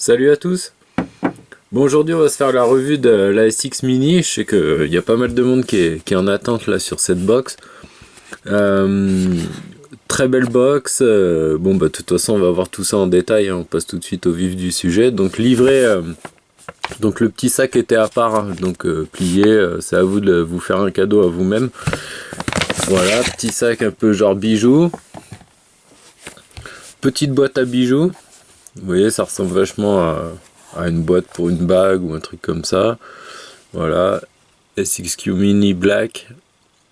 Salut à tous. Bon, aujourd'hui on va se faire la revue de la SX Mini. Je sais qu'il y a pas mal de monde qui est en attente là sur cette box. Très belle box. Bon bah de toute façon on va voir tout ça en détail, hein. On passe tout de suite au vif du sujet. Donc livré, donc le petit sac était à part, hein. Donc plié, c'est à vous de vous faire un cadeau à vous-même. Voilà, petit sac un peu genre bijoux. Petite boîte à bijoux. Vous voyez, ça ressemble vachement à une boîte pour une bague ou un truc comme ça. Voilà, SXQ Mini Black,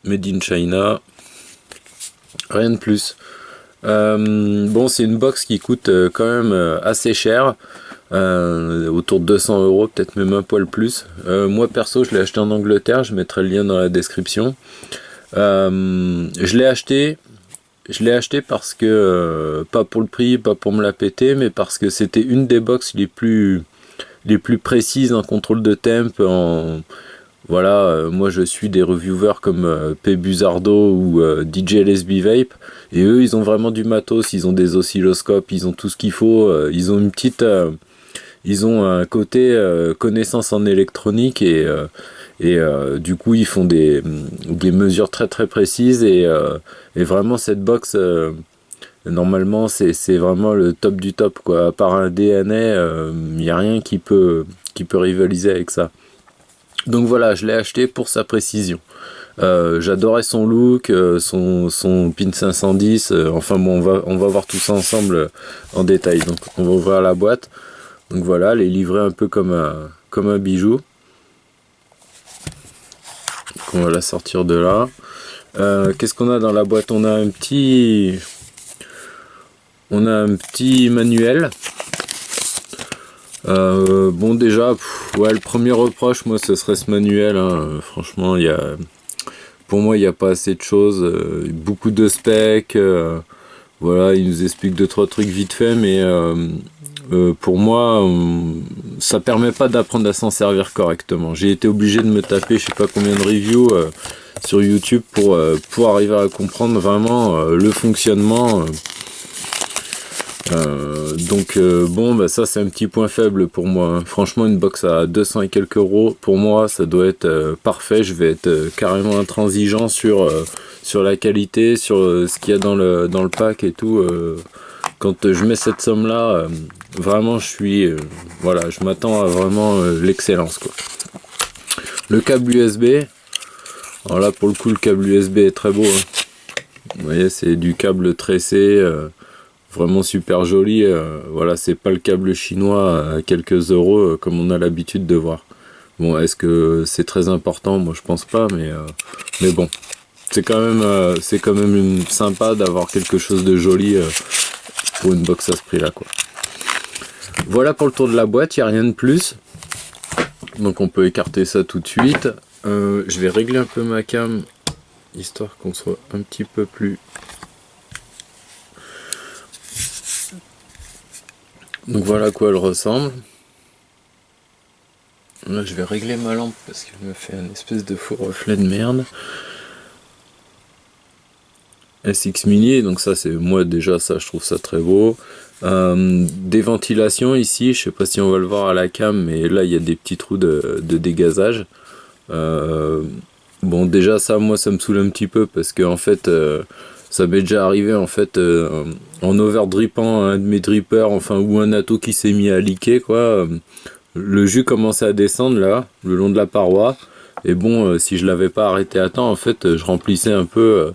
Made in China. Rien de plus. Bon, c'est une box qui coûte quand même assez cher. Autour de 200 €, peut-être même un poil plus. Moi perso, je l'ai acheté en Angleterre. Je mettrai le lien dans la description. Je l'ai acheté parce que, pas pour le prix, pas pour me la péter, mais parce que c'était une des box les plus précises en contrôle de temp. Voilà, moi je suis des reviewers comme P. Buzardo ou DJ LSB Vape, et eux ils ont vraiment du matos, ils ont des oscilloscopes, ils ont tout ce qu'il faut, ils ont une petite... ils ont un côté connaissance en électronique et du coup ils font des mesures très très précises et vraiment cette box normalement c'est vraiment le top du top quoi. À part un DNA, il n'y a rien qui peut rivaliser avec ça. Donc voilà, je l'ai acheté pour sa précision. J'adorais son look, son pin 510, enfin bon on va voir tout ça ensemble en détail. Donc on va ouvrir la boîte. Donc voilà, elle est livrée un peu comme un bijou. Donc on va la sortir de là. Qu'est-ce qu'on a dans la boîte? On a un petit manuel. Bon déjà, ouais, le premier reproche, moi, ce serait ce manuel, hein. Franchement, pour moi, il n'y a pas assez de choses. Beaucoup de specs. Voilà, il nous explique 2-3 trucs vite fait, mais pour moi, ça permet pas d'apprendre à s'en servir correctement. J'ai été obligé de me taper je sais pas combien de reviews sur YouTube pour arriver à comprendre vraiment le fonctionnement. Donc bon, bah ça c'est un petit point faible pour moi, hein. Franchement, une box à 200 et quelques euros, pour moi ça doit être parfait. Je vais être carrément intransigeant sur la qualité, sur ce qu'il y a dans le pack et tout. Quand je mets cette somme là, vraiment je suis voilà, je m'attends à vraiment l'excellence quoi. Le câble USB, alors là pour le coup le câble USB est très beau, hein. Vous voyez, c'est du câble tressé, vraiment super joli. Voilà, c'est pas le câble chinois à quelques euros comme on a l'habitude de voir. Bon, est-ce que c'est très important? Moi je pense pas, mais bon, c'est quand même sympa d'avoir quelque chose de joli pour une box à ce prix là quoi. Voilà pour le tour de la boîte, il n'y a rien de plus. Donc on peut écarter ça tout de suite. Je vais régler un peu ma cam, histoire qu'on soit un petit peu plus... Donc voilà à quoi elle ressemble. Là je vais régler ma lampe parce qu'elle me fait un espèce de faux reflet de merde. SX Mini, donc ça c'est moi déjà, ça je trouve ça très beau. Des ventilations ici, je sais pas si on va le voir à la cam, mais là il y a des petits trous de dégazage. Bon déjà ça moi ça me saoule un petit peu parce que en fait ça m'est déjà arrivé en fait en overdrippant un de mes drippers, enfin, ou un atto qui s'est mis à liquer quoi. Le jus commençait à descendre là le long de la paroi et bon si je l'avais pas arrêté à temps en fait je remplissais un peu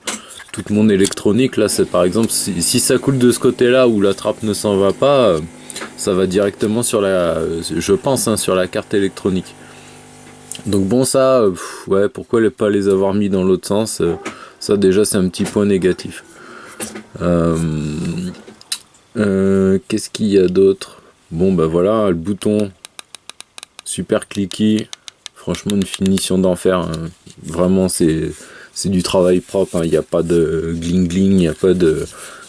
toute mon électronique. Là c'est par exemple si ça coule de ce côté là où la trappe ne s'en va pas, ça va directement sur je pense hein, sur la carte électronique. Donc bon ça ouais, pourquoi pas les avoir mis dans l'autre sens, ça déjà c'est un petit point négatif. Qu'est-ce qu'il y a d'autre? Bon bah voilà, le bouton super clicky, franchement une finition d'enfer, hein. Vraiment c'est du travail propre, hein. Il n'y a pas de gling gling, il n'y a pas de...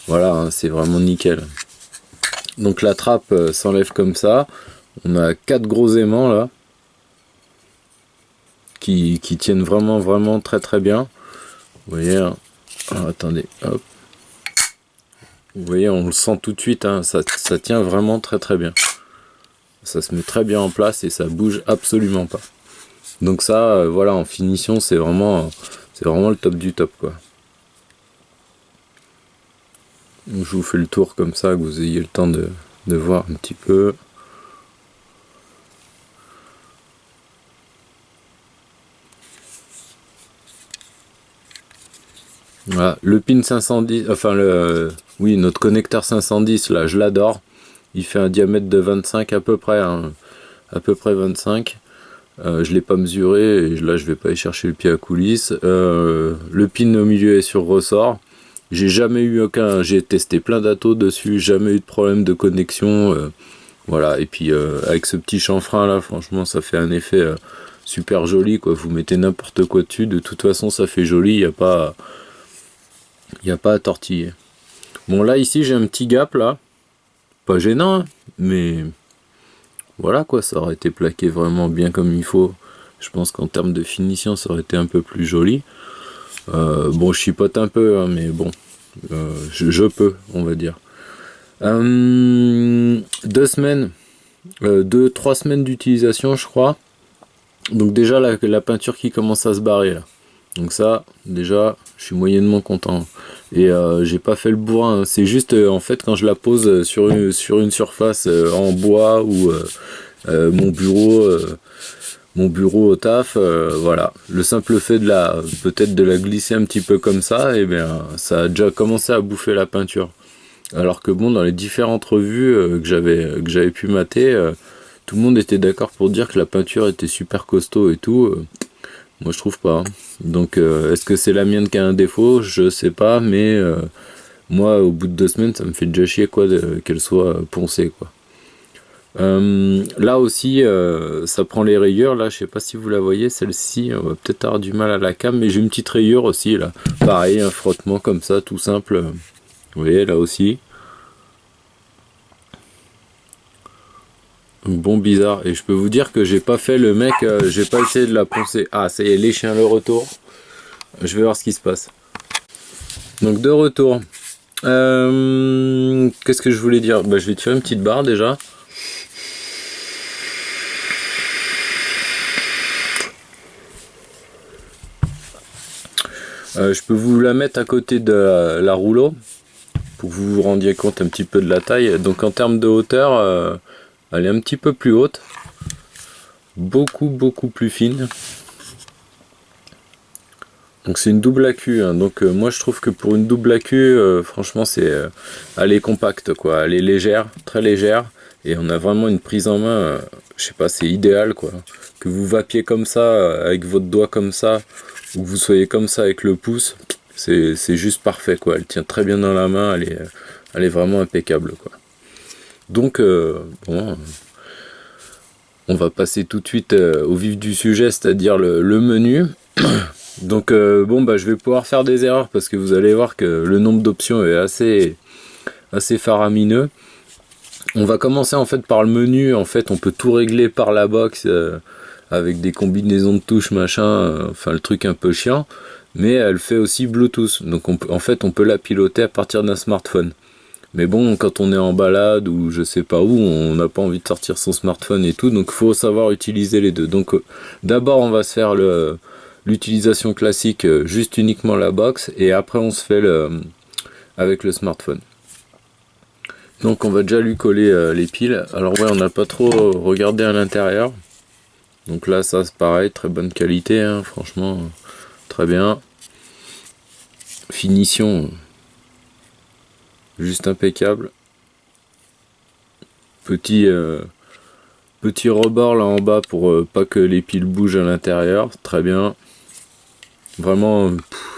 Voilà, hein, c'est vraiment nickel. Donc la trappe s'enlève comme ça. On a 4 gros aimants là qui tiennent vraiment très très bien. Vous voyez, hein. Alors, attendez, hop. Vous voyez, on le sent tout de suite, hein, ça tient vraiment très très bien. ça se met très bien en place et ça bouge absolument pas. Donc ça, voilà, en finition, c'est vraiment le top du top, quoi. Donc, je vous fais le tour comme ça, que vous ayez le temps de voir un petit peu. Voilà, le pin 510, enfin oui, notre connecteur 510, là, je l'adore. Il fait un diamètre de 25 à peu près, hein, à peu près 25. Je l'ai pas mesuré et là je vais pas y chercher le pied à coulisses. Le pin au milieu est sur ressort. J'ai jamais eu j'ai testé plein d'atos dessus, jamais eu de problème de connexion. Voilà, et puis avec ce petit chanfrein là, franchement ça fait un effet super joli, quoi. Vous mettez n'importe quoi dessus, de toute façon ça fait joli, il n'y a pas à tortiller. Bon, là ici j'ai un petit gap là, pas gênant, hein, mais voilà, quoi, ça aurait été plaqué vraiment bien comme il faut. Je pense qu'en termes de finition ça aurait été un peu plus joli. Bon, je chipote un peu, hein, mais bon, je peux, on va dire. 2 semaines, 3 semaines d'utilisation, je crois. Donc déjà la peinture qui commence à se barrer là. Donc ça, déjà, je suis moyennement content. Et j'ai pas fait le bourrin, hein. C'est juste en fait quand je la pose sur une surface en bois ou mon bureau au taf, voilà. Le simple fait peut-être de la glisser un petit peu comme ça, et bien ça a déjà commencé à bouffer la peinture. Alors que bon, dans les différentes revues que j'avais pu mater, tout le monde était d'accord pour dire que la peinture était super costaud et tout. Moi je trouve pas, hein. Donc est-ce que c'est la mienne qui a un défaut? Je sais pas, mais moi au bout de 2 semaines ça me fait déjà chier, quoi, qu'elle soit poncée, quoi. Là aussi ça prend les rayures, là je sais pas si vous la voyez, celle-ci on va peut-être avoir du mal à la cam, mais j'ai une petite rayure aussi là, pareil, un frottement comme ça tout simple, vous voyez là aussi. Bon, bizarre. Et je peux vous dire que j'ai pas fait le mec, j'ai pas essayé de la poncer. Ah, ça y est, les chiens, le retour. Je vais voir ce qui se passe. Donc, de retour. Qu'est-ce que je voulais dire? Bah, je vais tirer une petite barre déjà. Je peux vous la mettre à côté de la rouleau pour que vous vous rendiez compte un petit peu de la taille. Donc, en termes de hauteur, elle est un petit peu plus haute. Beaucoup plus fine. Donc c'est une double AQ, hein. Donc moi je trouve que pour une double AQ, franchement elle est compacte, quoi, elle est légère, très légère, et on a vraiment une prise en main, je sais pas, c'est idéal, quoi. Que vous vapiez comme ça, avec votre doigt comme ça, ou que vous soyez comme ça avec le pouce, c'est juste parfait, quoi. Elle tient très bien dans la main, elle est vraiment impeccable, quoi. Donc bon, on va passer tout de suite au vif du sujet, c'est-à-dire le menu. Donc bon, bah je vais pouvoir faire des erreurs parce que vous allez voir que le nombre d'options est assez faramineux. On va commencer en fait par le menu. En fait, on peut tout régler par la box avec des combinaisons de touches, machin, enfin le truc un peu chiant, mais elle fait aussi Bluetooth. Donc en fait on peut la piloter à partir d'un smartphone. Mais bon, quand on est en balade ou je sais pas où, on n'a pas envie de sortir son smartphone et tout, donc il faut savoir utiliser les deux. Donc d'abord on va se faire l'utilisation classique, juste uniquement la box, et après on se fait avec le smartphone. Donc on va déjà lui coller les piles. Alors ouais, on n'a pas trop regardé à l'intérieur. Donc là ça c'est pareil, très bonne qualité, hein, franchement, très bien. Finition juste impeccable. Petit rebord là en bas pour pas que les piles bougent à l'intérieur, très bien. Vraiment,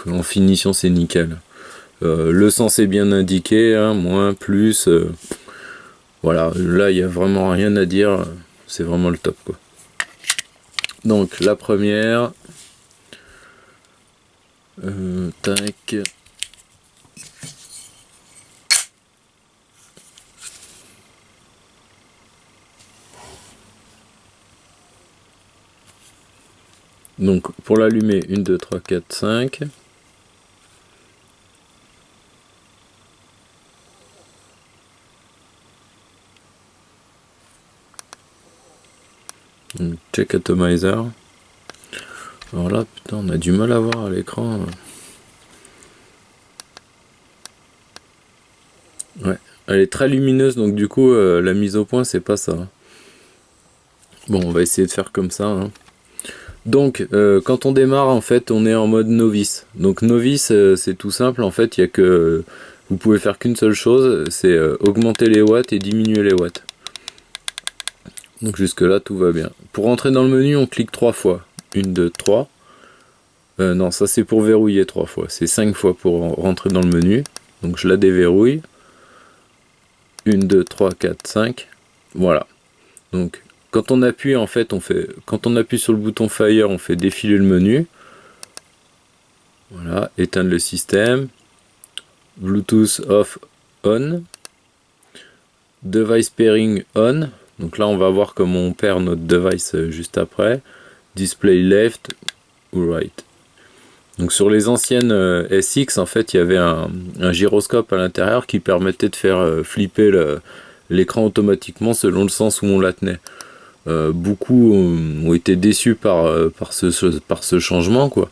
en finition c'est nickel. Le sens est bien indiqué, hein, moins, plus. Voilà, là il n'y a vraiment rien à dire, c'est vraiment le top, quoi. Donc la première, tac. Donc pour l'allumer, 1, 2, 3, 4, 5. Check Atomizer. Alors là, putain, on a du mal à voir à l'écran. Ouais, elle est très lumineuse, donc du coup, la mise au point, c'est pas ça. Bon, on va essayer de faire comme ça. Hein. Donc, quand on démarre, en fait, on est en mode novice. Donc, novice, c'est tout simple. En fait, il y a que vous pouvez faire qu'une seule chose, c'est augmenter les watts et diminuer les watts. Donc, jusque-là, tout va bien. Pour rentrer dans le menu, on clique 3 fois. 1, 2, 3. Non, ça c'est pour verrouiller 3 fois. C'est 5 fois pour rentrer dans le menu. Donc, je la déverrouille. 1, 2, 3, 4, 5. Voilà. Donc, quand on appuie, en fait, quand on appuie sur le bouton Fire, on fait défiler le menu. Voilà, éteindre le système. Bluetooth off, on. Device pairing on. Donc là, on va voir comment on perd notre device juste après. Display left ou right. Donc sur les anciennes SX, en fait, il y avait un gyroscope à l'intérieur qui permettait de faire flipper l'écran automatiquement selon le sens où on la tenait. Beaucoup ont été déçus par ce changement, quoi.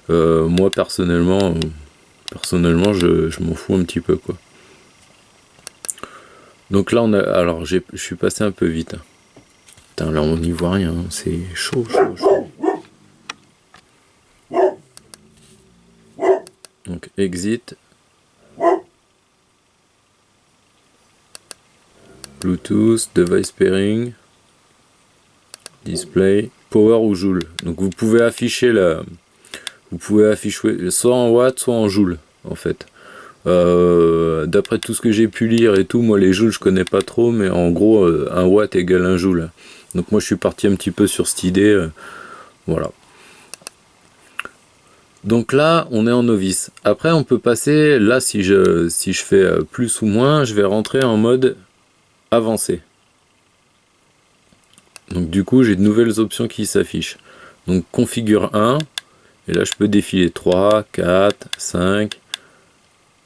Moi personnellement je m'en fous un petit peu, quoi. Donc là alors je suis passé un peu vite. Putain, là on n'y voit rien, hein. C'est chaud. Donc exit, Bluetooth, device pairing, display, power ou joule. Donc vous pouvez afficher soit en watts, soit en joules, en fait. D'après tout ce que j'ai pu lire et tout, moi les joules je connais pas trop, mais en gros 1 watt égale 1 joule. Donc moi je suis parti un petit peu sur cette idée, voilà. Donc là on est en novice. Après on peut passer, là si je fais plus ou moins, je vais rentrer en mode avancé. Donc du coup j'ai de nouvelles options qui s'affichent. Donc configure 1, et là je peux défiler 3, 4, 5.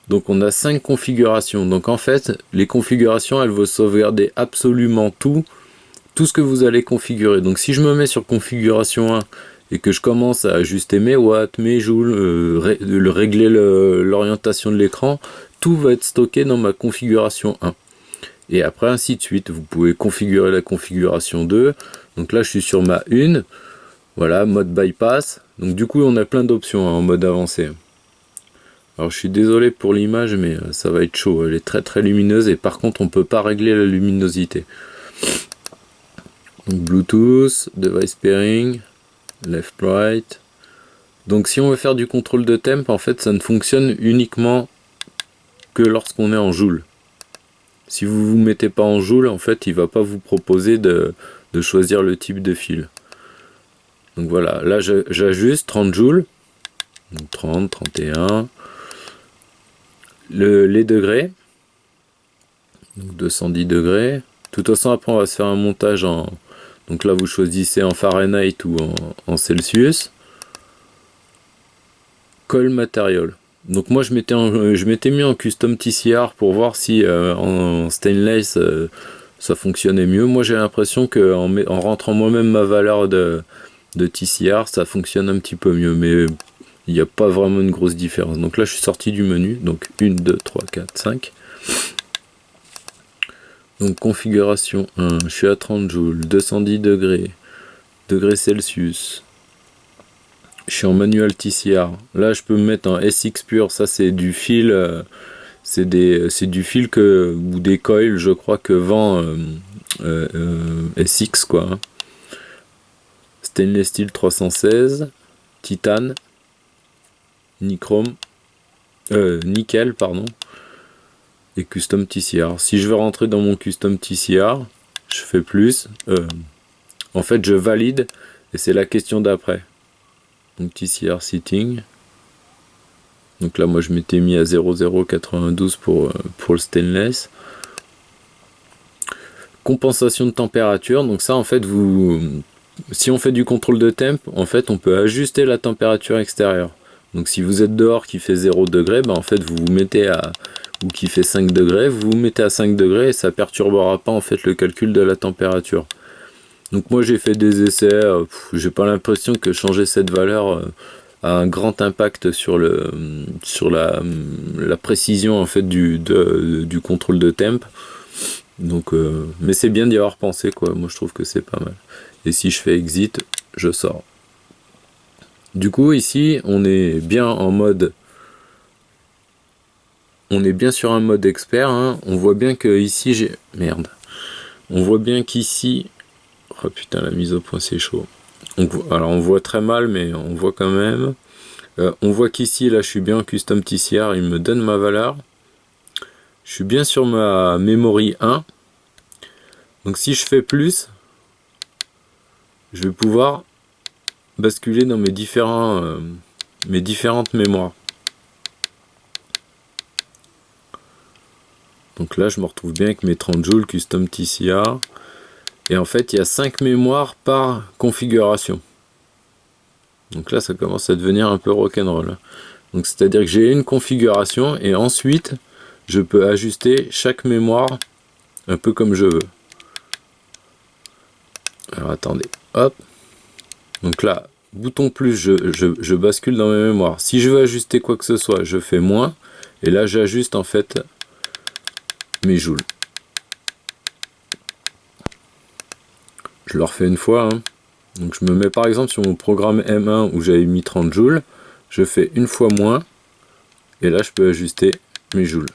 Donc on a 5 configurations. Donc en fait, les configurations, elles vont sauvegarder absolument tout ce que vous allez configurer. Donc si je me mets sur configuration 1 et que je commence à ajuster mes watts, mes joules, régler l'orientation de l'écran, tout va être stocké dans ma configuration 1. Et après ainsi de suite, vous pouvez configurer la configuration 2. Donc là je suis sur ma 1. Voilà, mode bypass. Donc du coup on a plein d'options en mode avancé. Alors je suis désolé pour l'image, mais ça va être chaud. Elle est très très lumineuse et par contre on peut pas régler la luminosité. Donc Bluetooth, device pairing, left right. Donc si on veut faire du contrôle de temp, en fait ça ne fonctionne uniquement que lorsqu'on est en joule. Si vous vous mettez pas en joule, en fait il va pas vous proposer de choisir le type de fil. Donc voilà, là j'ajuste 30 joules. Donc 30, 31. Les degrés, donc 210 degrés. De toute façon après on va se faire un montage donc là vous choisissez en Fahrenheit ou en Celsius. Coil material. Donc moi je m'étais mis en custom TCR pour voir si en stainless ça fonctionnait mieux. Moi j'ai l'impression que en rentrant moi-même ma valeur de TCR, ça fonctionne un petit peu mieux, mais il n'y a pas vraiment une grosse différence. Donc là je suis sorti du menu, donc 1, 2, 3, 4, 5. Donc configuration 1, je suis à 30 joules, 210 degrés Celsius. Je suis en manual TCR. Là je peux me mettre en SX pur, ça c'est du fil, c'est du fil ou des coils je crois que vend SX, quoi. Hein. Stainless steel 316, titane, nickel, pardon, et custom TCR. Si je veux rentrer dans mon custom TCR, je fais plus. En fait, je valide et c'est la question d'après. Donc TCR setting. Donc là, moi, je m'étais mis à 0092 pour le stainless. Compensation de température. Donc ça, en fait, si on fait du contrôle de temp, en fait, on peut ajuster la température extérieure. Donc si vous êtes dehors qui fait 0 degré, en fait vous vous mettez ou qui fait 5 degrés, vous vous mettez à 5 degrés et ça perturbera pas en fait le calcul de la température. Donc moi j'ai fait des essais, j'ai pas l'impression que changer cette valeur a un grand impact sur la précision en fait du contrôle de temp. Donc mais c'est bien d'y avoir pensé quoi, moi je trouve que c'est pas mal. Et si je fais exit, je sors. Du coup ici on est bien en mode, on est bien sur un mode expert, hein. On voit bien que ici j'ai, merde, on voit bien qu'ici, oh putain la mise au point c'est chaud. Alors on voit très mal mais on voit quand même. On voit qu'ici là je suis bien en custom TCR, il me donne ma valeur. Je suis bien sur ma memory 1. Donc si je fais plus, je vais pouvoir basculer dans mes différentes mémoires. Donc là je me retrouve bien avec mes 30 joules custom TCR. Et en fait il y a 5 mémoires par configuration. Donc là ça commence à devenir un peu rock'n'roll. Donc c'est à dire que j'ai une configuration et ensuite je peux ajuster chaque mémoire un peu comme je veux. Alors attendez, hop. Donc là, bouton plus, je bascule dans mes mémoires. Si je veux ajuster quoi que ce soit, je fais moins. Et là j'ajuste en fait mes joules. Je le refais une fois. Hein. Donc je me mets par exemple sur mon programme M1 où j'avais mis 30 joules. Je fais une fois moins. Et là je peux ajuster mes joules.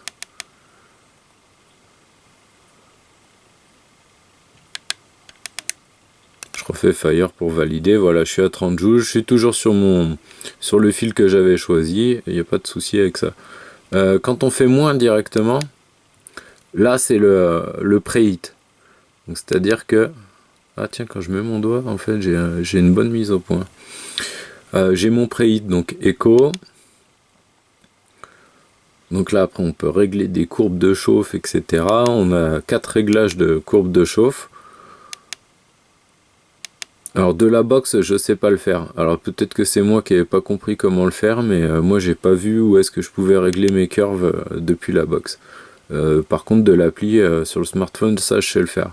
Je refais Fire pour valider. Voilà, je suis à 30 joules. Je suis toujours sur le fil que j'avais choisi. Il n'y a pas de souci avec ça. Quand on fait moins directement, là c'est le preheat. Donc c'est-à-dire que, ah tiens, quand je mets mon doigt, en fait j'ai une bonne mise au point. J'ai mon preheat, donc Echo. Donc là après on peut régler des courbes de chauffe, etc. On a 4 réglages de courbes de chauffe. Alors de la box je sais pas le faire. Alors peut-être que c'est moi qui n'avais pas compris comment le faire, mais moi j'ai pas vu où est-ce que je pouvais régler mes curves depuis la box. Par contre de l'appli sur le smartphone, ça je sais le faire.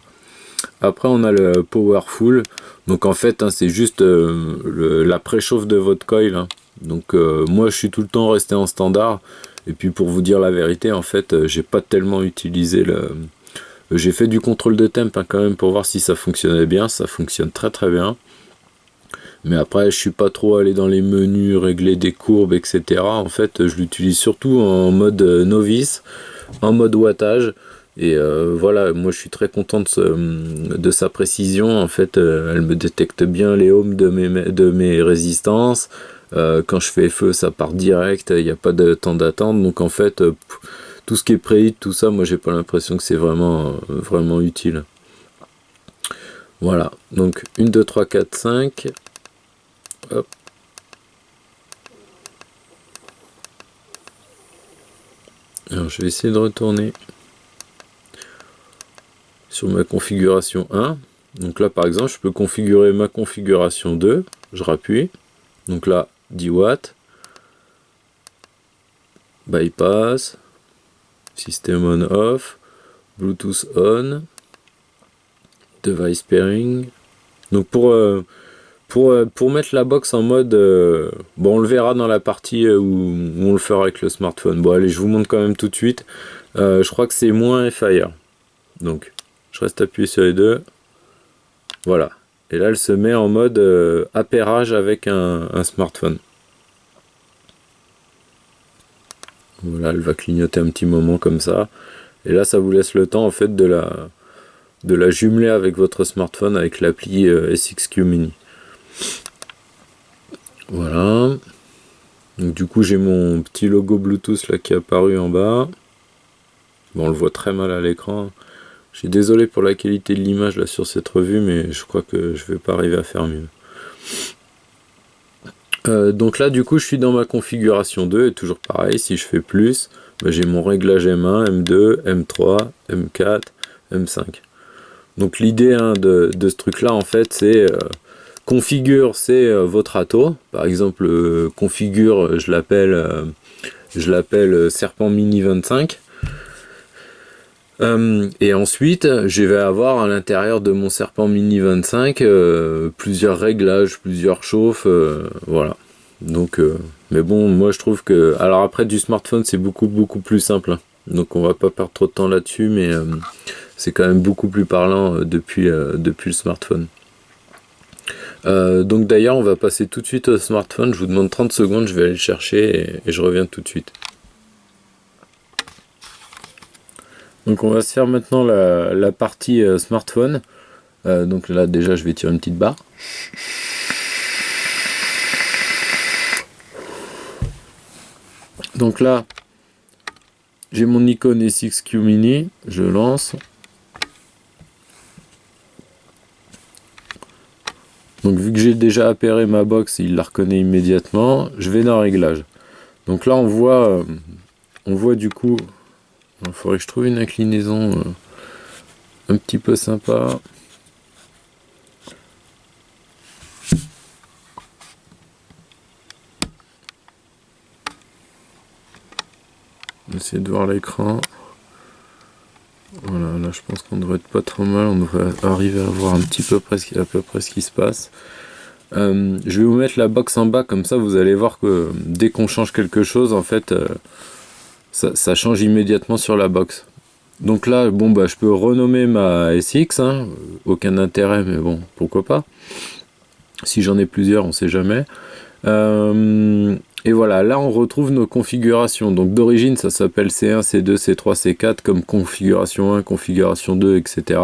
Après on a le Powerful. Donc en fait hein, c'est juste la préchauffe de votre coil. Hein. Donc moi je suis tout le temps resté en standard. Et puis pour vous dire la vérité, en fait j'ai pas tellement utilisé le... J'ai fait du contrôle de temp hein, quand même pour voir si ça fonctionnait bien. Ça fonctionne très très bien. Mais après je suis pas trop allé dans les menus, régler des courbes, etc. En fait je l'utilise surtout en mode novice, en mode wattage. Et voilà, moi je suis très content de sa précision. En fait elle me détecte bien les ohms de mes résistances. Quand je fais feu ça part direct, il n'y a pas de temps d'attente. Donc en fait tout ce qui est preheat, tout ça, moi j'ai pas l'impression que c'est vraiment utile. Voilà, donc 1, 2, 3, 4, 5. Hop. Alors je vais essayer de retourner sur ma configuration 1. Donc là par exemple je peux configurer ma configuration 2. Je rappuie. Donc là 10 watts. Bypass. System on off. Bluetooth on. Device pairing. Donc pour mettre la box en mode... bon on le verra dans la partie où on le fera avec le smartphone. Bon allez je vous montre quand même tout de suite. Je crois que c'est moins Fire. Donc je reste appuyé sur les deux. Voilà. Et là elle se met en mode appairage avec un smartphone. Voilà, elle va clignoter un petit moment comme ça. Et là ça vous laisse le temps en fait de la jumeler avec votre smartphone avec l'appli SXQ Mini. Voilà. Donc du coup j'ai mon petit logo Bluetooth là qui est apparu en bas. Bon on le voit très mal à l'écran. Je suis désolé pour la qualité de l'image là sur cette revue, mais je crois que je vais pas arriver à faire mieux. Donc là du coup je suis dans ma configuration 2 et toujours pareil, si je fais plus, bah, j'ai mon réglage M1, M2, M3, M4, M5. Donc l'idée hein, de ce truc là en fait c'est configure c'est votre ATO, par exemple configure je l'appelle Serpent Mini 25. Et ensuite, je vais avoir à l'intérieur de mon Serpent Mini 25 plusieurs réglages, plusieurs chauffes, voilà. Donc, mais bon, moi je trouve que... Alors après, du smartphone, c'est beaucoup plus simple, hein. Donc on va pas perdre trop de temps là-dessus, mais c'est quand même beaucoup plus parlant depuis le smartphone. Donc d'ailleurs, on va passer tout de suite au smartphone. Je vous demande 30 secondes, je vais aller le chercher et je reviens tout de suite. Donc on va se faire maintenant la partie smartphone. Donc là déjà je vais tirer une petite barre. Donc là j'ai mon Nikon S6Q Mini, je lance. Donc vu que j'ai déjà appairé ma box, il la reconnaît immédiatement. Je vais dans réglage. Donc là on voit du coup, il faudrait que je trouve une inclinaison un petit peu sympa. Essayer de voir l'écran. Voilà, là je pense qu'on devrait être pas trop mal, on devrait arriver à voir un petit peu à peu près ce qui se passe. Je vais vous mettre la box en bas, comme ça vous allez voir que dès qu'on change quelque chose, en fait, ça change immédiatement sur la box. Donc là, bon bah je peux renommer ma SX, hein, aucun intérêt, mais bon, pourquoi pas. Si j'en ai plusieurs, on sait jamais. Et voilà, là on retrouve nos configurations. Donc d'origine ça s'appelle C1, C2, C3, C4 comme configuration 1, configuration 2, etc.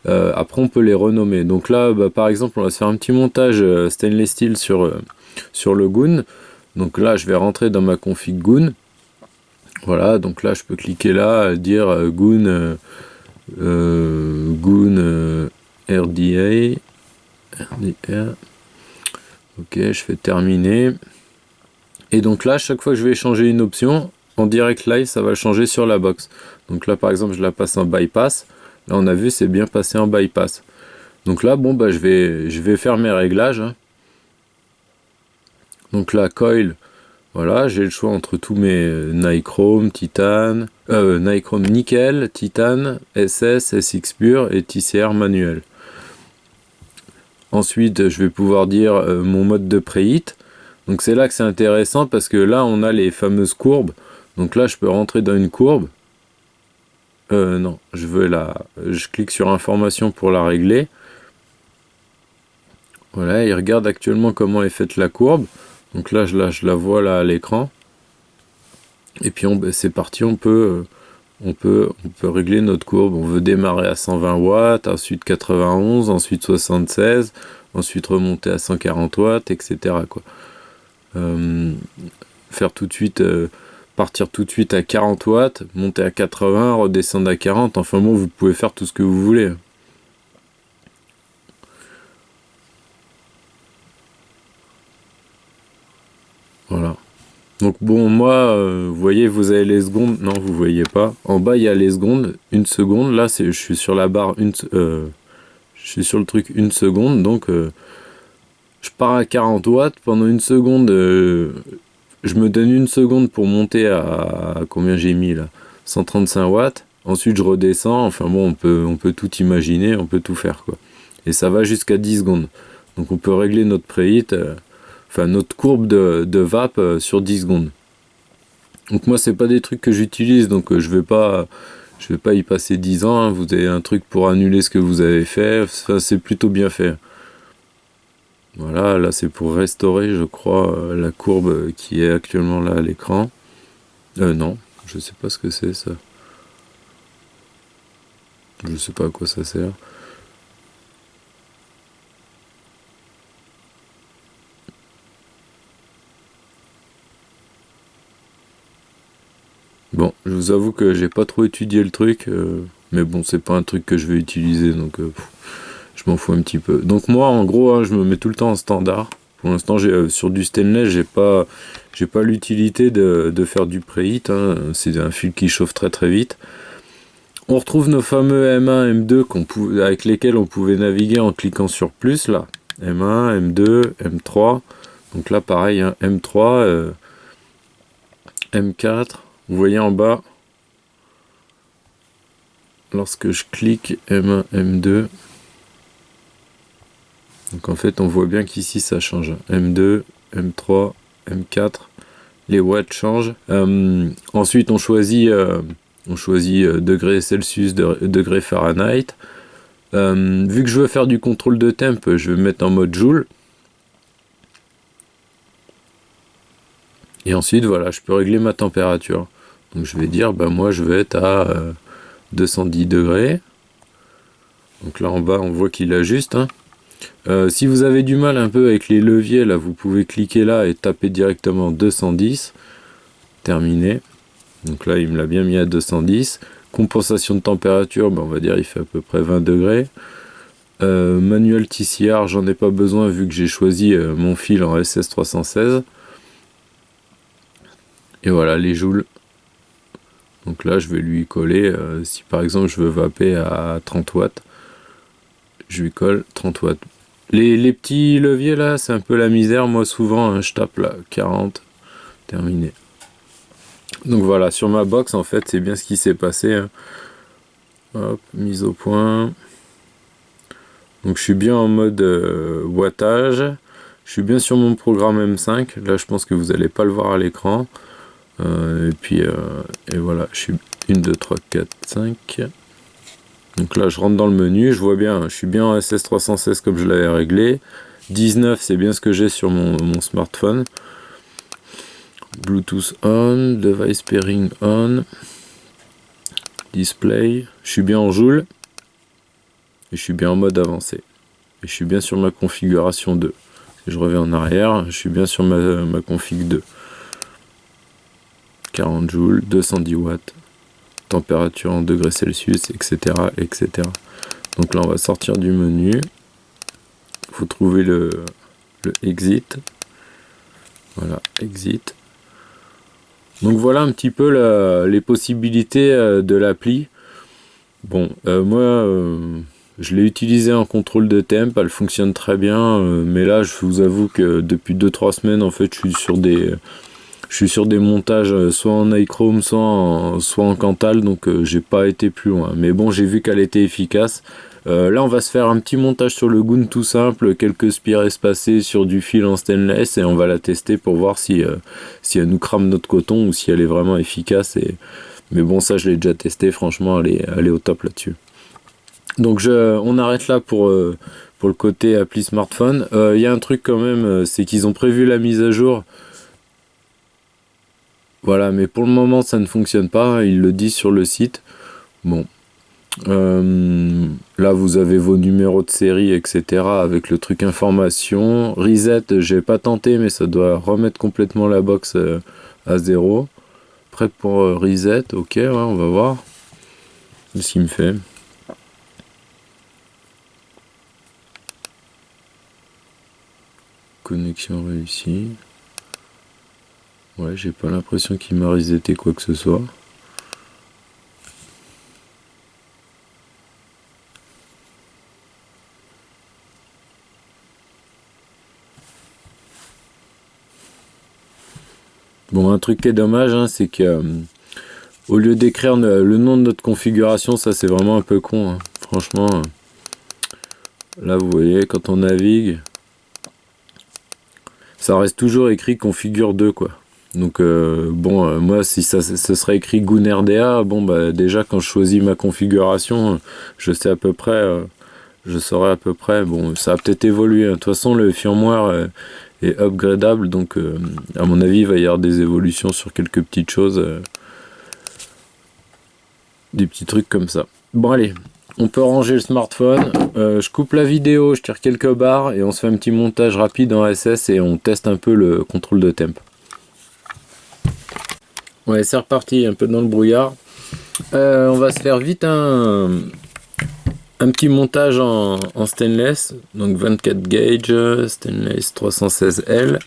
Après on peut les renommer. Donc là bah, par exemple on va se faire un petit montage stainless steel sur le Goon. Donc là je vais rentrer dans ma config Goon. Voilà, donc là je peux cliquer là, dire Goon RDA. Ok, je fais terminer. Et donc là, chaque fois que je vais changer une option, en direct live, ça va changer sur la box. Donc là, par exemple, je la passe en bypass. Là, on a vu, c'est bien passé en bypass. Donc là, bon, bah, je vais faire mes réglages, hein. Donc là, coil, voilà, j'ai le choix entre tous mes Nichrome, Titan, Nichrome nickel, Titan, SS, SX pur et TCR manuel. Ensuite, je vais pouvoir dire mon mode de préhit. Donc c'est là que c'est intéressant parce que là on a les fameuses courbes. Donc là je peux rentrer dans une courbe. Non, je clique sur information pour la régler. Voilà, il regarde actuellement comment est faite la courbe. Donc là je la vois là à l'écran. Et puis c'est parti, on peut régler notre courbe. On veut démarrer à 120 watts, ensuite 91, ensuite 76, ensuite remonter à 140 watts, etc. quoi. Faire tout de suite partir tout de suite à 40 watts, monter à 80, redescendre à 40, enfin bon vous pouvez faire tout ce que vous voulez. Voilà. Donc bon moi vous voyez vous avez les secondes, non vous voyez pas. En bas il y a les secondes, une seconde, là je suis sur la barre je suis sur le truc une seconde, donc je pars à 40 watts, pendant une seconde, je me donne une seconde pour monter à combien j'ai mis là, 135 watts, ensuite je redescends, enfin bon, on peut tout imaginer, on peut tout faire quoi. Et ça va jusqu'à 10 secondes. Donc on peut régler notre préhit, enfin notre courbe de VAP sur 10 secondes. Donc moi c'est pas des trucs que j'utilise, donc je vais pas y passer 10 ans, hein. Vous avez un truc pour annuler ce que vous avez fait, enfin, c'est plutôt bien fait. Voilà, là c'est pour restaurer, je crois, la courbe qui est actuellement là à l'écran. Non, je sais pas ce que c'est ça. Je sais pas à quoi ça sert. Bon, je vous avoue que j'ai pas trop étudié le truc, mais bon, c'est pas un truc que je vais utiliser, donc je m'en fous un petit peu. Donc moi, en gros, hein, je me mets tout le temps en standard. Pour l'instant, sur du stainless, j'ai pas l'utilité de faire du préhit, hein. C'est un fil qui chauffe très vite. On retrouve nos fameux M1, M2 avec lesquels on pouvait naviguer en cliquant sur plus là. M1, M2, M3. Donc là, pareil, hein, M3, M4. Vous voyez en bas. lorsque je clique M1, M2, donc en fait on voit bien qu'ici ça change. M2, M3, M4, les watts changent. Ensuite on choisit degrés Celsius, degrés Fahrenheit. Vu que je veux faire du contrôle de temp, je vais mettre en mode joule. Et ensuite voilà, je peux régler ma température. Donc je vais dire, moi je vais être à 210 degrés. Donc là en bas on voit qu'il ajuste. Si vous avez du mal un peu avec les leviers, là vous pouvez cliquer là et taper directement 210. Terminé. Donc là il me l'a bien mis à 210. Compensation de température, on va dire il fait à peu près 20 degrés. Manuel TCR, j'en ai pas besoin vu que j'ai choisi mon fil en SS316. Et voilà les joules. Donc là je vais lui coller, si par exemple je veux vaper à 30 watts, je lui colle 30 watts. Les petits leviers là, c'est un peu la misère, moi souvent je tape là 40, terminé. Donc voilà, sur ma box en fait c'est bien ce qui s'est passé. Hop, mise au point. Donc je suis bien en mode wattage, je suis bien sur mon programme M5, là je pense que vous n'allez pas le voir à l'écran. Et puis et voilà, je suis 1, 2, 3, 4, 5. Donc là je rentre dans le menu, je vois bien, je suis bien en SS316 comme je l'avais réglé. 19 c'est bien ce que j'ai sur mon smartphone. Bluetooth on, device pairing on, display, je suis bien en joule. Et je suis bien en mode avancé. Et je suis bien sur ma configuration 2. Si je reviens en arrière, je suis bien sur ma config 2. 40 joules, 210 watts, température en degrés Celsius, etc., etc. Donc là, on va sortir du menu. Il faut trouver le exit. Voilà, exit. Donc voilà un petit peu les possibilités de l'appli. Bon, moi, je l'ai utilisé en contrôle de temp, elle fonctionne très bien, mais là, je vous avoue que depuis 2-3 semaines, en fait, je suis sur des montages soit en iChrome, soit en Cantal, donc j'ai pas été plus loin. Mais bon, j'ai vu qu'elle était efficace. Là, on va se faire un petit montage sur le Goon tout simple, quelques spires espacées sur du fil en stainless, et on va la tester pour voir si elle nous crame notre coton ou si elle est vraiment efficace. Mais bon, ça, je l'ai déjà testé, franchement, elle est au top là-dessus. Donc on arrête là pour le côté appli smartphone. Il y a un truc quand même, c'est qu'ils ont prévu la mise à jour. Voilà, mais pour le moment ça ne fonctionne pas, ils le disent sur le site. Bon, là vous avez vos numéros de série, etc. avec le truc information. Reset, j'ai pas tenté, mais ça doit remettre complètement la box à 0. Prêt pour reset, ok, ouais, on va voir ce qu'il me fait. Connexion réussie. Ouais, j'ai pas l'impression qu'il m'a reseté quoi que ce soit. Bon, un truc qui est dommage, c'est que au lieu d'écrire le nom de notre configuration, ça c'est vraiment un peu con. Franchement, là vous voyez, quand on navigue, ça reste toujours écrit configure 2 quoi. Donc moi si ça ce serait écrit GoonRDA, déjà quand je choisis ma configuration, je sais à peu près, je saurais à peu près. Bon, ça a peut-être évolué. De toute façon, le firmware est upgradable, donc à mon avis, il va y avoir des évolutions sur quelques petites choses, des petits trucs comme ça. Bon allez, on peut ranger le smartphone. Je coupe la vidéo, je tire quelques barres et on se fait un petit montage rapide en SS et on teste un peu le contrôle de temp. Ouais, c'est reparti, un peu dans le brouillard. On va se faire vite un petit montage en stainless, donc 24 gauge, stainless 316L.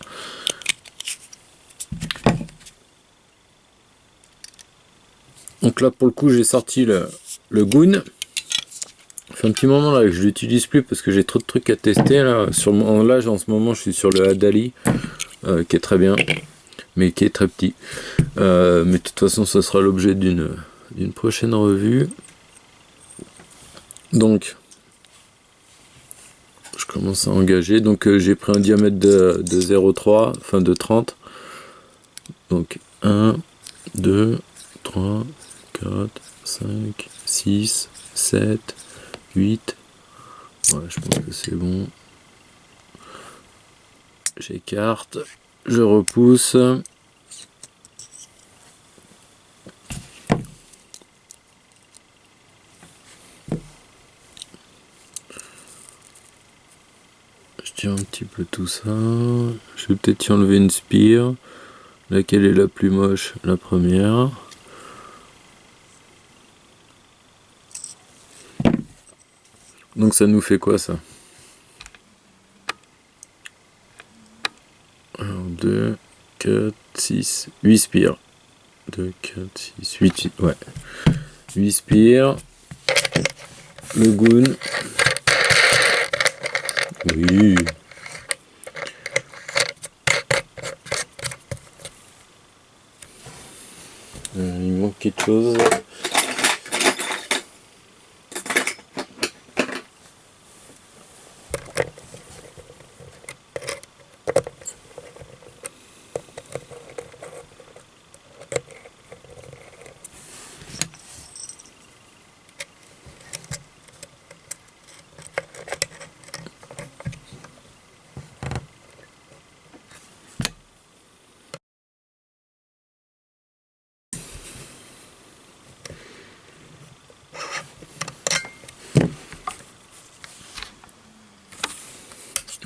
Donc là pour le coup j'ai sorti le Goon. Ça fait un petit moment là que je l'utilise plus parce que j'ai trop de trucs à tester là. Là en ce moment je suis sur le Adali qui est très bien, mais qui est très petit. Mais de toute façon ça sera l'objet d'une prochaine revue. Donc je commence à engager. Donc j'ai pris un diamètre de 0,3, enfin de 30. Donc 1, 2, 3, 4, 5, 6, 7, 8. Ouais, je pense que c'est bon. J'écarte, je repousse. Je tire un petit peu tout ça. Je vais peut-être y enlever une spire. Laquelle est la plus moche? La première. Donc ça nous fait quoi ça? Alors 2, 4, 6, 8 spires. 2, 4, 6, 8, ouais. 8 spires. Le goon. Oui. Il manque quelque chose.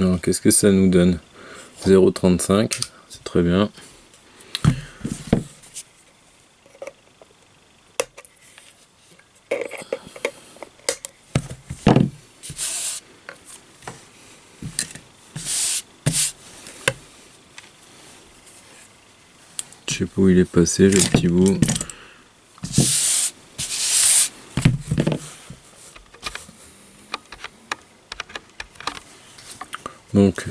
Alors qu'est-ce que ça nous donne? 0,35, c'est très bien. Je sais pas où il est passé le petit bout. Donc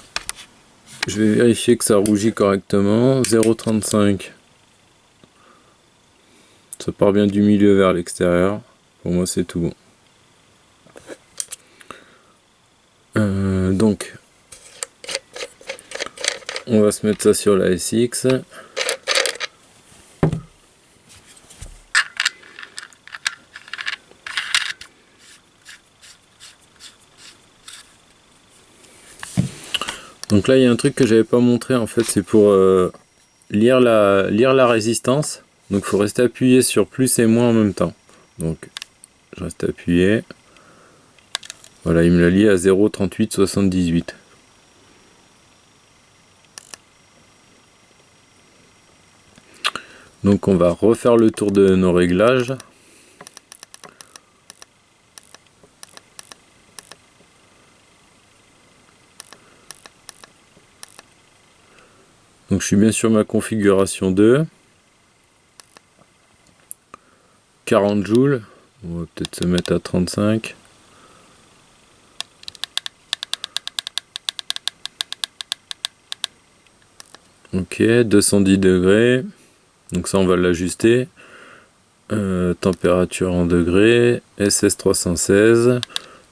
je vais vérifier que ça rougit correctement. 0,35. Ça part bien du milieu vers l'extérieur. Pour moi c'est tout bon. Donc on va se mettre ça sur la SX. Donc là il y a un truc que j'avais pas montré en fait, c'est pour lire la résistance. Donc il faut rester appuyé sur plus et moins en même temps. Donc je reste appuyé. Voilà, il me l'a lié à 0,3878. Donc on va refaire le tour de nos réglages. Donc je suis bien sur ma configuration 2. 40 joules. On va peut-être se mettre à 35. Ok, 210 degrés. Donc ça on va l'ajuster. Température en degrés. SS 316.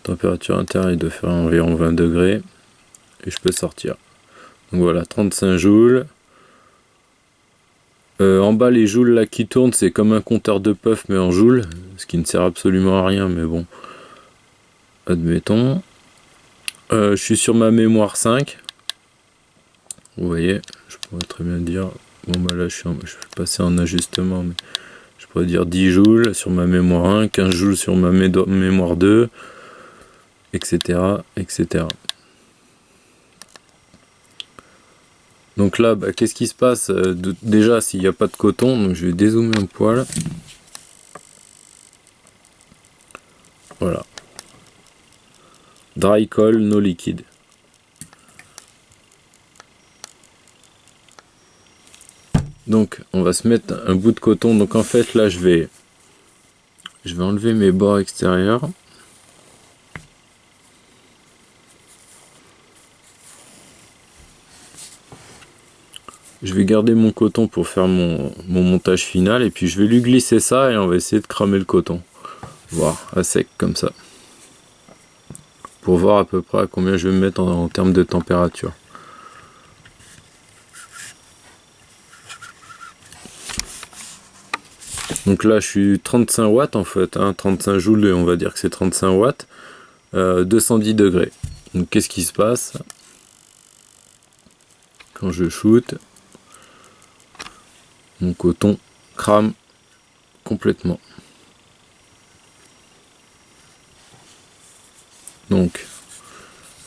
Température intérieure il doit faire environ 20 degrés. Et je peux sortir. Donc voilà, 35 joules. En bas les joules là qui tournent, c'est comme un compteur de puff mais en joules. Ce qui ne sert absolument à rien, mais bon. Admettons. Je suis sur ma mémoire 5. Vous voyez, je pourrais très bien dire... Bon bah là je vais passer en ajustement, mais je pourrais dire 10 joules sur ma mémoire 1, 15 joules sur ma mémoire 2, etc. etc. Donc là, bah, qu'est-ce qui se passe? Déjà, s'il n'y a pas de coton, donc je vais dézoomer un poil. Voilà. Dry coll, no liquide. Donc on va se mettre un bout de coton. Donc en fait là je vais enlever mes bords extérieurs. Je vais garder mon coton pour faire mon montage final et puis je vais lui glisser ça et on va essayer de cramer le coton. Voir à sec comme ça. pour voir à peu près à combien je vais me mettre en termes de température. Donc là je suis 35 watts en fait, 35 joules, on va dire que c'est 35 watts, 210 degrés. Donc qu'est-ce qui se passe quand je shoot? Mon coton crame complètement. Donc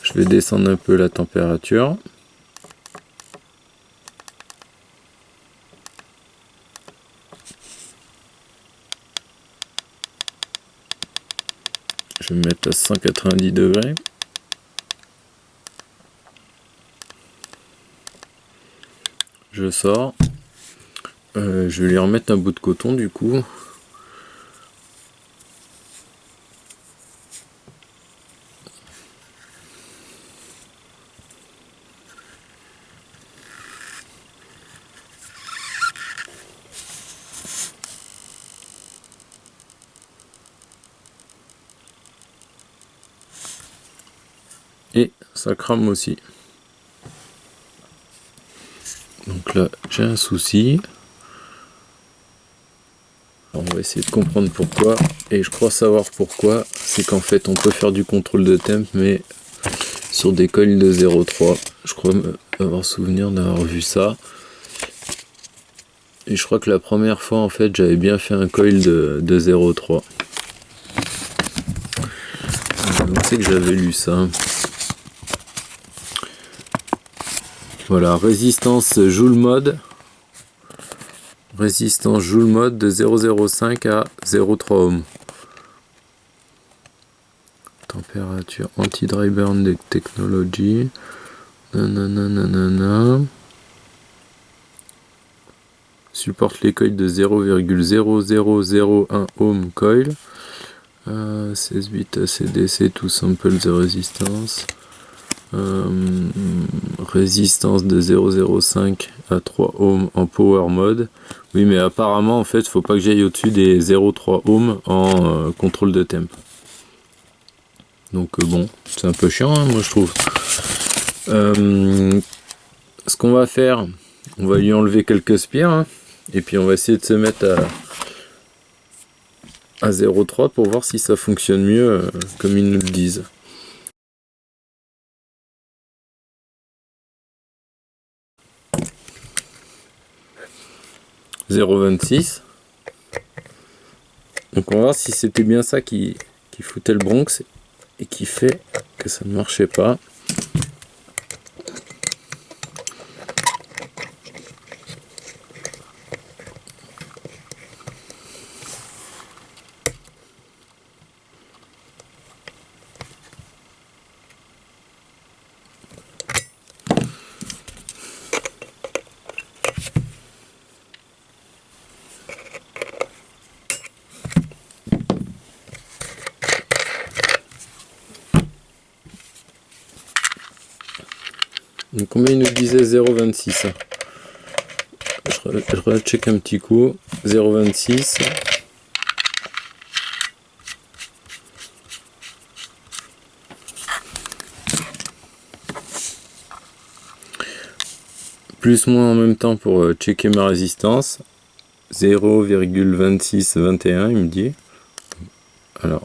je vais descendre un peu la température. Je vais me mettre à 190 degrés. Je sors. Je vais lui remettre un bout de coton du coup. Et ça crame aussi. Donc là j'ai un souci. On va essayer de comprendre pourquoi. Et je crois savoir pourquoi. C'est qu'en fait on peut faire du contrôle de temp mais sur des coils de 0,3. Je crois avoir souvenir d'avoir vu ça. Et je crois que la première fois en fait j'avais bien fait un coil de 0,3. Donc c'est que j'avais lu ça. Voilà, résistance Joule mode. Résistance Joule mode de 0,05 à 0,3 ohm. Température anti-dry burn technology. Nanana. Supporte les coils de 0,0001 ohm coil. 16 bits ACDC to sample the resistance. Résistance de 0,05 à 3 ohms en power mode. Oui, mais apparemment en fait faut pas que j'aille au-dessus des 0,3 ohms en contrôle de temp. Donc bon, c'est un peu chiant hein, moi je trouve. Ce qu'on va faire, on va lui enlever quelques spires hein, et puis on va essayer de se mettre à 0,3 pour voir si ça fonctionne mieux comme ils nous le disent. 0,26. Donc on va voir si c'était bien ça qui foutait le Bronx et qui fait que ça ne marchait pas. Donc combien il nous disait 0,26 hein. Je recheck un petit coup. 0,26. Plus moins en même temps pour checker ma résistance. 0,2621 il me dit. Alors.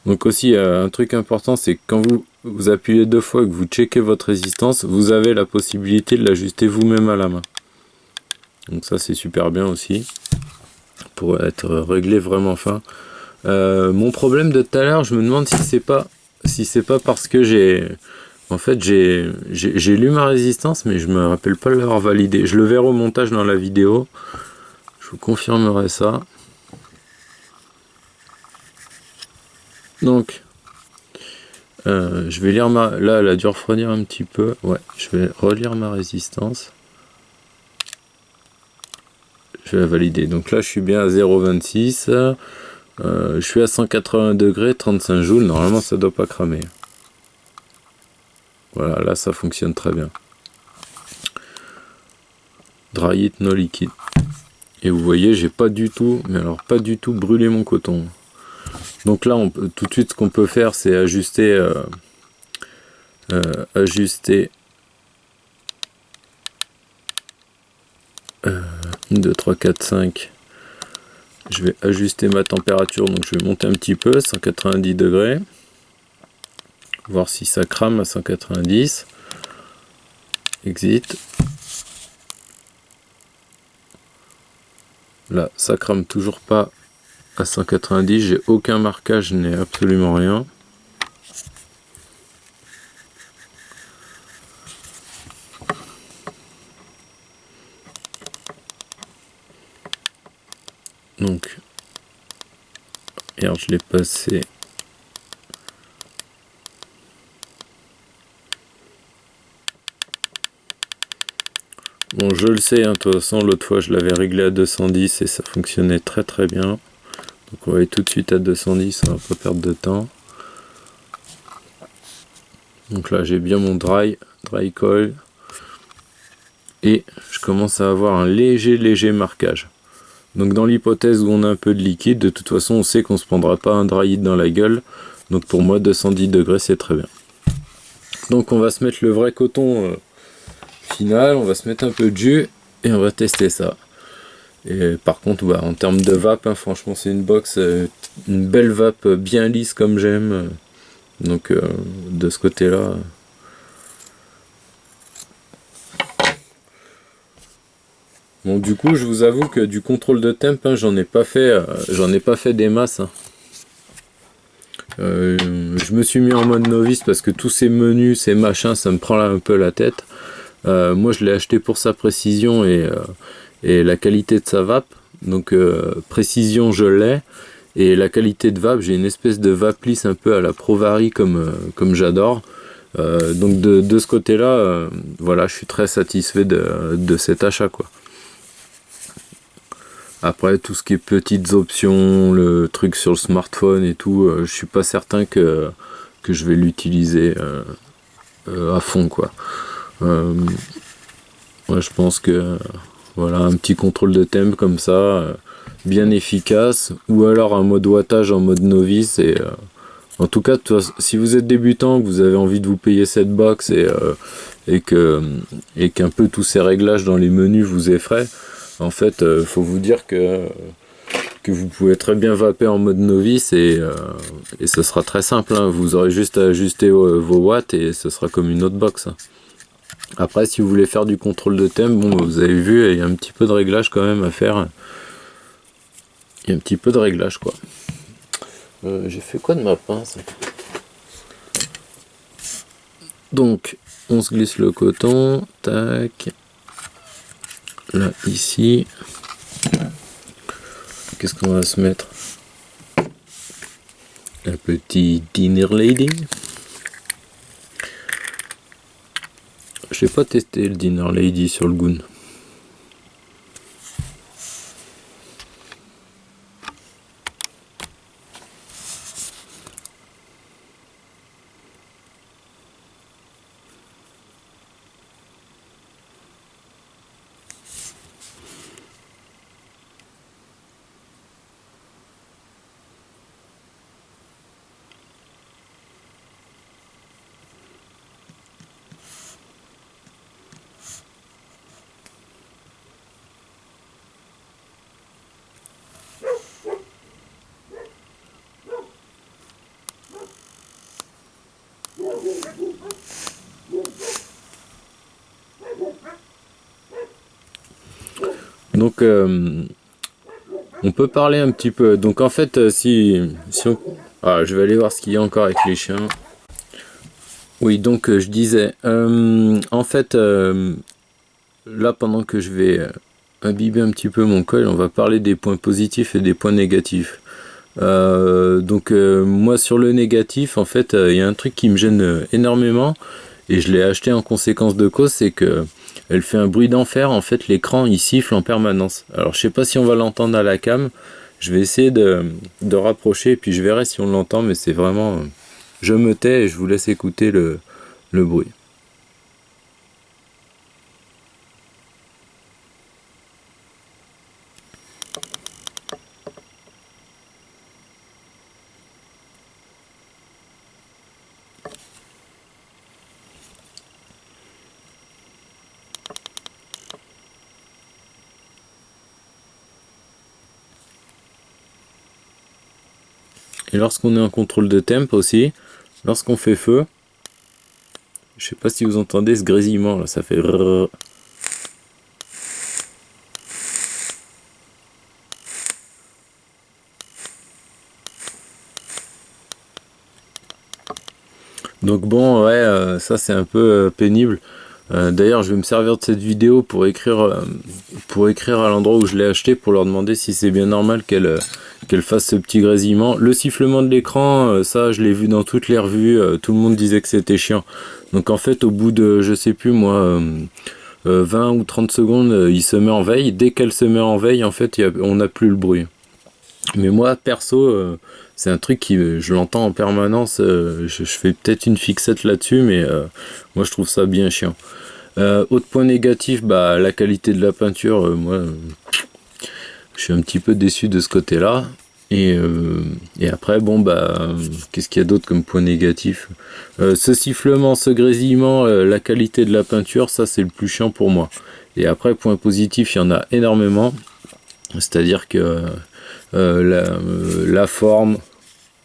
Donc aussi un truc important c'est que quand vous appuyez 2 fois et que vous checkez votre résistance, vous avez la possibilité de l'ajuster vous-même à la main. Donc ça c'est super bien aussi pour être réglé vraiment fin. Mon problème de tout à l'heure, je me demande si c'est pas parce que j'ai lu ma résistance mais je me rappelle pas l'avoir validé. Je le verrai au montage dans la vidéo. Je vous confirmerai ça. Donc je vais lire là elle a dû refroidir un petit peu. Ouais, je vais relire ma résistance. Je vais la valider. Donc là je suis bien à 0,26. Je suis à 180 degrés, 35 joules. Normalement ça doit pas cramer. Voilà, là ça fonctionne très bien. Dry it, no liquid. Et vous voyez, j'ai pas du tout, mais alors pas du tout brûlé mon coton. Donc là, tout de suite, ce qu'on peut faire, c'est ajuster, ajuster 1, 2, 3, 4, 5. Je vais ajuster ma température, donc je vais monter un petit peu, 190 degrés. Voir si ça crame à 190. Exit. Là, ça crame toujours pas à 190. J'ai aucun marquage, je n'ai absolument rien. Donc, regarde, je l'ai passé. Bon, je le sais, hein, de toute façon, l'autre fois, je l'avais réglé à 210 et ça fonctionnait très très bien. Donc, on va aller tout de suite à 210, on va pas perdre de temps. Donc là, j'ai bien mon dry coil. Et je commence à avoir un léger marquage. Donc dans l'hypothèse où on a un peu de liquide, de toute façon, on sait qu'on se prendra pas un dry hit dans la gueule. Donc pour moi, 210 degrés, c'est très bien. Donc on va se mettre le vrai coton final, on va se mettre un peu de jus et on va tester ça. Et par contre, en termes de vape, hein, franchement, c'est une box, une belle vape bien lisse comme j'aime. Donc de ce côté-là. Bon, du coup, je vous avoue que du contrôle de temp, hein, j'en ai pas fait des masses. Hein. Je me suis mis en mode novice parce que tous ces menus, ces machins, ça me prend là un peu la tête. Moi, je l'ai acheté pour sa précision et la qualité de sa vape. Donc, précision, je l'ai. Et la qualité de vape, j'ai une espèce de vape lisse un peu à la Provari comme j'adore. Donc, de ce côté-là, voilà, je suis très satisfait de cet achat, quoi. Après, tout ce qui est petites options, le truc sur le smartphone et tout, je suis pas certain que je vais l'utiliser à fond, quoi. Ouais, je pense que voilà, un petit contrôle de temp comme ça, bien efficace, ou alors un mode wattage en mode novice. Et en tout cas, si vous êtes débutant, que vous avez envie de vous payer cette box et qu'un peu tous ces réglages dans les menus vous effraient, en fait, faut vous dire que vous pouvez très bien vaper en mode novice et ce sera très simple. Hein. Vous aurez juste à ajuster vos watts et ce sera comme une autre box. Hein. Après, si vous voulez faire du contrôle de temp, bon, vous avez vu, il y a un petit peu de réglage quand même à faire. Il y a un petit peu de réglage, quoi. J'ai fait quoi de ma pince? Donc, on se glisse le coton. Tac. Là, ici. Qu'est-ce qu'on va se mettre? Un petit Dinner Lady. Je n'ai pas testé le Dinner Lady sur le Goon. Donc, on peut parler un petit peu. Donc, en fait, si on... Ah, je vais aller voir ce qu'il y a encore avec les chiens. Oui, donc, je disais, en fait, là, pendant que je vais imbiber un petit peu mon coil, on va parler des points positifs et des points négatifs. Donc, moi, sur le négatif, en fait, il y a un truc qui me gêne énormément, et je l'ai acheté en conséquence de cause, c'est que elle fait un bruit d'enfer. En fait, l'écran il siffle en permanence. Alors, je sais pas si on va l'entendre à la cam. Je vais essayer de rapprocher et puis je verrai si on l'entend, mais c'est vraiment... Je me tais et je vous laisse écouter le bruit. Et lorsqu'on est en contrôle de temp aussi, lorsqu'on fait feu, je sais pas si vous entendez ce grésillement là, ça fait rrrr. Donc bon, ouais, ça c'est un peu pénible. D'ailleurs, je vais me servir de cette vidéo pour écrire à l'endroit où je l'ai acheté pour leur demander si c'est bien normal qu'elle fasse ce petit grésillement. Le sifflement de l'écran, ça je l'ai vu dans toutes les revues, tout le monde disait que c'était chiant. Donc en fait, au bout de, je sais plus moi, 20 ou 30 secondes, il se met en veille. Dès qu'elle se met en veille, en fait, on n'a plus le bruit. Mais moi, perso, c'est un truc qui, je l'entends en permanence. Je fais peut-être une fixette là-dessus, mais moi, je trouve ça bien chiant. Autre point négatif, bah, la qualité de la peinture. Moi, je suis un petit peu déçu de ce côté-là. Et après, bon, bah, qu'est-ce qu'il y a d'autre comme point négatif? Ce sifflement, ce grésillement, la qualité de la peinture, ça, c'est le plus chiant pour moi. Et après, point positif, il y en a énormément. C'est-à-dire que la forme,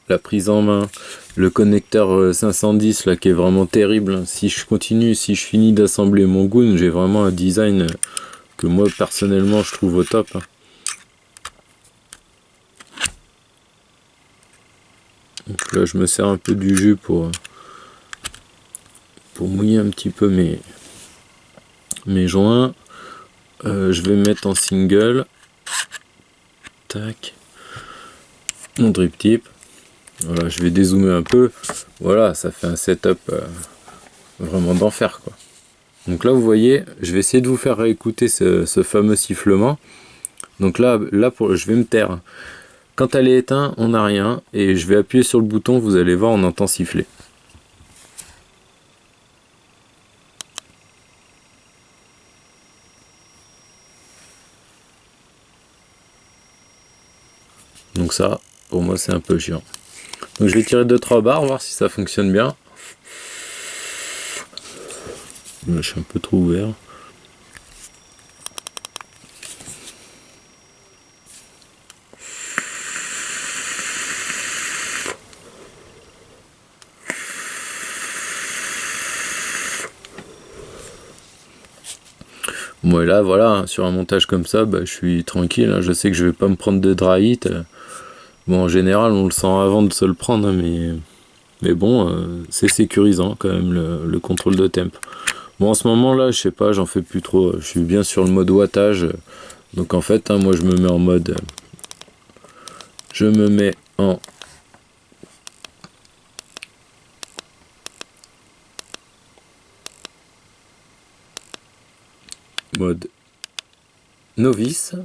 la prise en main, le connecteur 510 là qui est vraiment terrible. Si je finis d'assembler mon Goon, j'ai vraiment un design que moi personnellement je trouve au top. Donc là je me sers un peu du jus pour mouiller un petit peu mes joints. Je vais mettre en single. Tac. Mon drip tip. Voilà, je vais dézoomer un peu. Voilà, ça fait un setup vraiment d'enfer quoi. Donc là vous voyez, je vais essayer de vous faire réécouter ce fameux sifflement. Donc là je vais me taire. Quand elle est éteinte, on n'a rien. Et je vais appuyer sur le bouton, vous allez voir, on entend siffler. Donc ça, pour moi c'est un peu chiant. Donc je vais tirer 2-3 barres, voir si ça fonctionne bien. Je suis un peu trop ouvert. Bon et là voilà, sur un montage comme ça, bah, je suis tranquille, hein, je sais que je vais pas me prendre de dry hit. Bon en général on le sent avant de se le prendre, hein, mais bon, c'est sécurisant quand même le contrôle de temp. Bon en ce moment là, je sais pas, j'en fais plus trop, je suis bien sur le mode wattage. Donc en fait, hein, moi je me mets en mode... Je me mets en... mode novice.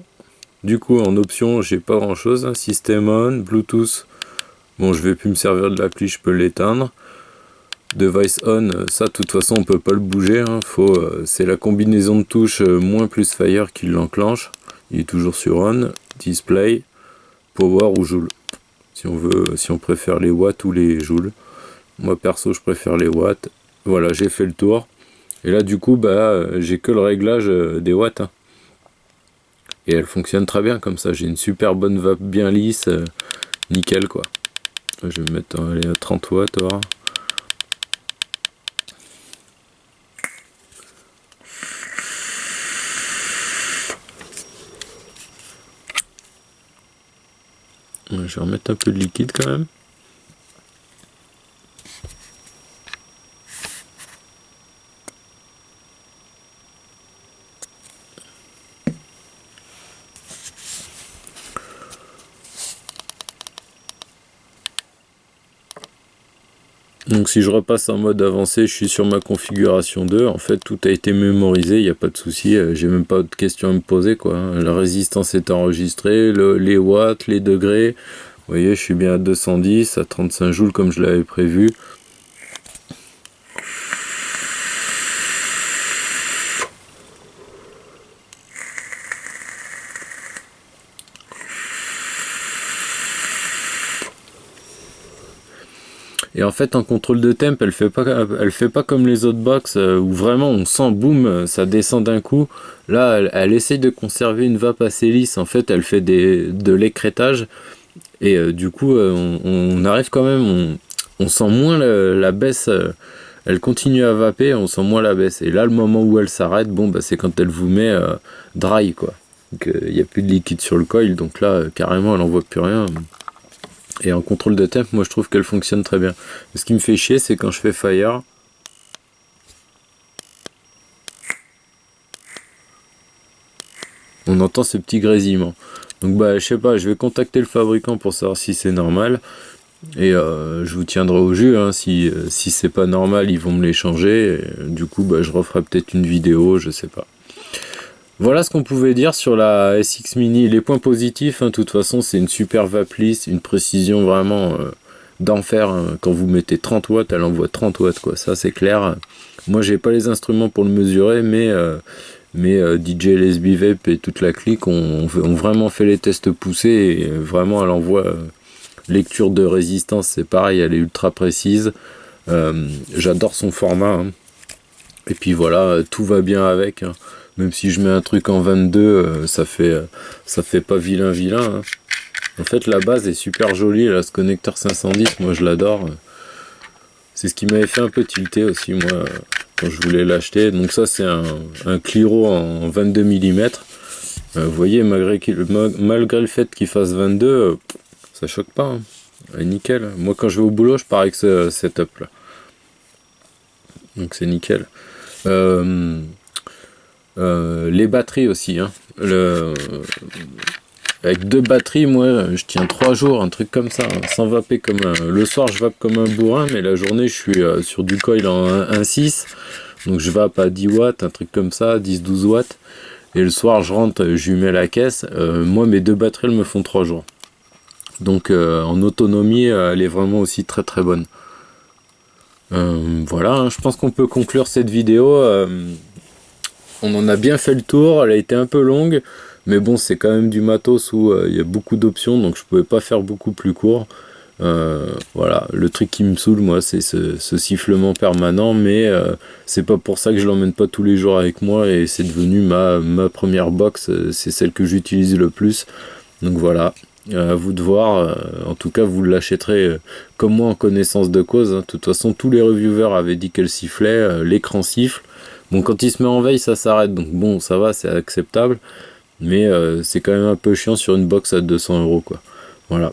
Du coup en option j'ai pas grand chose, hein. System on, Bluetooth, bon je vais plus me servir de l'appli, je peux l'éteindre. Device on, ça de toute façon on peut pas le bouger, hein. C'est la combinaison de touches moins plus fire qui l'enclenche. Il est toujours sur on. Display, power ou joule, si on préfère les watts ou les joules. Moi perso je préfère les watts. Voilà, j'ai fait le tour. Et là du coup bah j'ai que le réglage des watts, hein. Et elle fonctionne très bien comme ça, j'ai une super bonne vape bien lisse, nickel quoi. Je vais mettre à 30 watts. Voilà. Je vais remettre un peu de liquide quand même. Donc si je repasse en mode avancé, je suis sur ma configuration 2, en fait tout a été mémorisé, il n'y a pas de souci, j'ai même pas de questions à me poser quoi. La résistance est enregistrée, les watts, les degrés, vous voyez je suis bien à 210, à 35 joules comme je l'avais prévu. Et en fait en contrôle de temp elle fait pas comme les autres box où vraiment on sent boum ça descend d'un coup. Là elle essaye de conserver une vape assez lisse, en fait elle fait de l'écrêtage Et du coup, on arrive quand même, on sent moins la baisse, elle continue à vaper, on sent moins la baisse. Et là, le moment où elle s'arrête, bon, bah, c'est quand elle vous met dry, quoi. Il n'y a plus de liquide sur le coil, donc là, carrément, elle n'envoie plus rien. Et en contrôle de temp, moi, je trouve qu'elle fonctionne très bien. Ce qui me fait chier, c'est quand je fais fire. On entend ce petit grésillement. Donc bah je sais pas, je vais contacter le fabricant pour savoir si c'est normal. Et je vous tiendrai au jus, hein, si c'est pas normal, ils vont me les changer. Et, du coup, bah, je referai peut-être une vidéo, je sais pas. Voilà ce qu'on pouvait dire sur la SX Mini. Les points positifs, hein, de toute façon, c'est une super vape lisse, une précision vraiment d'enfer. Hein. Quand vous mettez 30 watts, elle envoie 30 watts, quoi. Ça, c'est clair. Moi, j'ai pas les instruments pour le mesurer, mais DJ LSB Vape et toute la clique ont vraiment fait les tests poussés et vraiment elle envoie lecture de résistance, c'est pareil, elle est ultra précise. J'adore son format, hein. Et puis voilà, tout va bien avec, hein. Même si je mets un truc en 22, ça fait pas vilain vilain, hein. En fait la base est super jolie là, ce connecteur 510, moi je l'adore. C'est ce qui m'avait fait un peu tilter aussi moi quand je voulais l'acheter. Donc ça c'est un Cliro en 22 mm. Vous voyez, malgré le fait qu'il fasse 22, ça choque pas, hein. Nickel. Moi quand je vais au boulot, je pars avec ce setup là. Donc c'est nickel. Les batteries aussi, hein. Avec 2 batteries, moi, je tiens 3 jours, un truc comme ça, hein, sans vaper comme un... Le soir, je vape comme un bourrin, mais la journée, je suis sur du coil en 1.6, donc je vape à 10 watts, un truc comme ça, 10-12 watts, et le soir, je rentre, je lui mets la caisse. Moi, mes 2 batteries, elles me font 3 jours. Donc, en autonomie, elle est vraiment aussi très très bonne. Voilà, hein, je pense qu'on peut conclure cette vidéo. On en a bien fait le tour, elle a été un peu longue, mais bon, c'est quand même du matos où il y a beaucoup d'options, donc je pouvais pas faire beaucoup plus court. Voilà, le truc qui me saoule, moi, c'est ce sifflement permanent, mais c'est pas pour ça que je l'emmène pas tous les jours avec moi, et c'est devenu ma première box, c'est celle que j'utilise le plus. Donc voilà, à vous de voir. En tout cas, vous l'achèterez comme moi en connaissance de cause, hein. De toute façon, tous les reviewers avaient dit qu'elle sifflait, l'écran siffle. Bon, quand il se met en veille, ça s'arrête, donc bon, ça va, c'est acceptable, mais c'est quand même un peu chiant sur une box à 200 €, quoi. Voilà.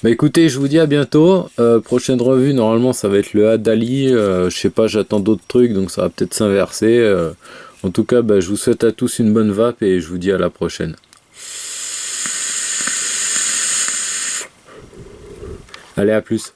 Bah écoutez, je vous dis à bientôt. Prochaine revue, normalement, ça va être le Adali. Je sais pas, j'attends d'autres trucs, donc ça va peut-être s'inverser. En tout cas, bah, je vous souhaite à tous une bonne vape et je vous dis à la prochaine. Allez, à plus.